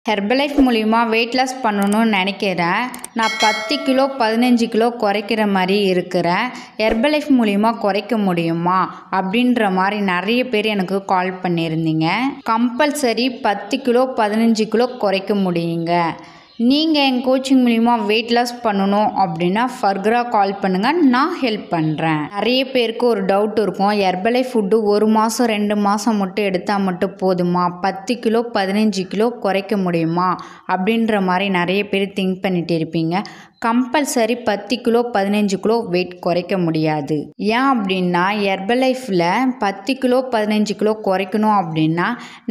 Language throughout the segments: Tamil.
ஹெர்பலைஃப் மூலிமா வெயிட் லாஸ் பண்ணணும்னு நினைக்கிறேன். நான் 10 கிலோ 15 கிலோ குறைக்கிற மாதிரி இருக்கிறேன். ஹெர்பலைஃப் மூலிமா குறைக்க முடியுமா அப்படின்ற மாதிரி நிறைய பேர் எனக்கு கால் பண்ணியிருந்தீங்க. கம்பல்சரி 10 கிலோ 15 கிலோ குறைக்க முடியுங்க. நீங்கள் என் கோச்சிங் மூலிமா வெயிட் லாஸ் பண்ணணும் அப்படின்னா ஃபர்தராக கால் பண்ணுங்கள், நான் ஹெல்ப் பண்ணுறேன். நிறைய பேருக்கு ஒரு டவுட் இருக்கும், ஹெர்பலைஃப் ஃபுட்டு 1 மாதம் 2 மாதம் மட்டும் எடுத்தால் மட்டும் போதுமா, 10 கிலோ 15 கிலோ குறைக்க முடியுமா அப்படின்ற மாதிரி நிறைய பேர் திங்க் பண்ணிட்டு இருப்பீங்க. கம்பல்சரி 10 கிலோ 15 கிலோ வெயிட் குறைக்க முடியாது. ஏன் அப்படின்னா ஹெர்பலைஃப்பில் 10 கிலோ 15 கிலோ குறைக்கணும் அப்படின்னா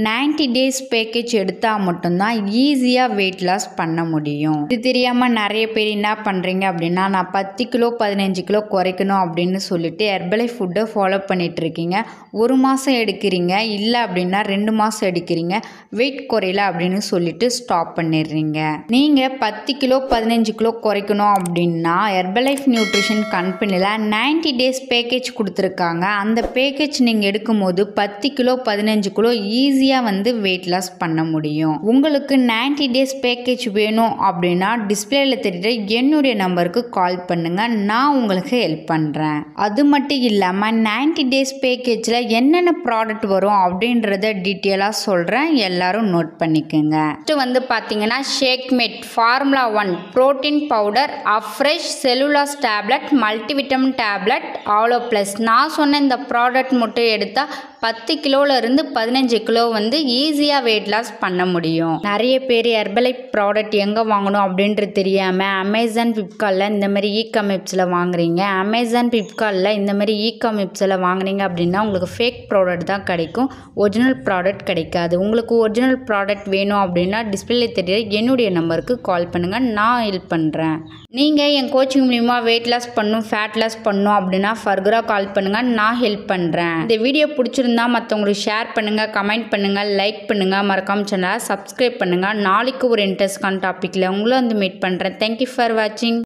90 டேஸ் பேக்கேஜ் எடுத்தால் மட்டும்தான் ஈஸியாக வெயிட் லாஸ் பண்ண முடியும். இது தெரியாமல் நிறைய பேர் என்ன பண்ணுறீங்க அப்படின்னா, நான் 10 கிலோ 15 கிலோ குறைக்கணும் அப்படின்னு சொல்லிட்டு ஹெர்பலைஃப் ஃபுட்டை ஃபாலோ பண்ணிட்டு இருக்கீங்க. 1 மாதம் எடுக்கிறீங்க, இல்லை அப்படின்னா 2 மாதம் எடுக்கிறீங்க, வெயிட் குறையல அப்படின்னு சொல்லிட்டு ஸ்டாப் பண்ணிடுறீங்க. நீங்கள் 10 கிலோ 15 கிலோ குறைக்கணும் அப்படின்னா ஹெர்பலைஃப் நியூட்ரிஷன் கம்பெனியில் 90 டேஸ் பேக்கேஜ் கொடுத்துருக்காங்க. அந்த பேக்கேஜ் நீங்கள் எடுக்கும்போது 10 கிலோ 15 கிலோ ஈஸியாக வெயிட் லாஸ் பண்ண முடியும். உங்களுக்கு 90 டேஸ் பேக்கேஜ் வேணும் அப்படின்னா டிஸ்பிளேல தெரியுற என்னுடைய நம்பருக்கு கால் பண்ணுங்க, நான் உங்களுக்கு ஹெல்ப் பண்ணுறேன். அது மட்டும் இல்லாமல் 90 டேஸ் பேக்கேஜில் என்னென்ன ப்ராடக்ட் வரும் அப்படின்றத டீட்டெயிலாக சொல்கிறேன், எல்லாரும் நோட் பண்ணிக்கோங்க. ஃபஸ்ட்டு பார்த்தீங்கன்னா Shakemate formula 1 protein powder, Afresh Cell-U-Loss tablet, multivitamin tablet, aloe plus. நான் சொன்ன இந்த ப்ராடக்ட் மட்டும் எடுத்தால் 10 கிலோலேருந்து 15 கிலோ ஈஸியாக வெயிட் லாஸ் பண்ண முடியும். நிறைய பேர் ஹெர்பலைஃப் ப்ராடக்ட் எங்கே வாங்கணும் அப்படின்றது தெரியாமல் அமேசான் ஃப்ளிப்கார்ட்டில் இந்த மாதிரி இ-காமர்ஸில் வாங்குறீங்க. அமேசான் ஃப்ளிப்கார்ட்டில் இந்த மாதிரி இ-காமர்ஸில் வாங்குனீங்க அப்படின்னா உங்களுக்கு ஃபேக் ப்ராடக்ட் தான் கிடைக்கும், ஒரிஜினல் ப்ராடக்ட் கிடைக்காது. உங்களுக்கு ஒரிஜினல் ப்ராடக்ட் வேணும் அப்படின்னா டிஸ்பிளே தெரியுற என்னுடைய நம்பருக்கு கால் பண்ணுங்கள், நான் ஹெல்ப் பண்ணுறேன். நீங்கள் என் கோச்சிங் மூலிமா வெயிட் லாஸ் பண்ணணும், ஃபேட் லாஸ் பண்ணணும் அப்படின்னா ஃபர்தராக கால் பண்ணுங்கள், நான் ஹெல்ப் பண்ணுறேன். இந்த வீடியோ பிடிச்சிருந்தா மற்றவங்களுக்கு ஷேர் பண்ணுங்கள், கமெண்ட் பண்ணுங்கள், லைக் பண்ணுங்கள், மறக்காம சேனலை சப்ஸ்கிரைப் பண்ணுங்கள். நாளைக்கு ஒரு இன்ட்ரெஸ்டான டாப்பிக்கில் உங்களை மீட் பண்ணுறேன். தேங்க்யூ ஃபார் வாட்சிங்.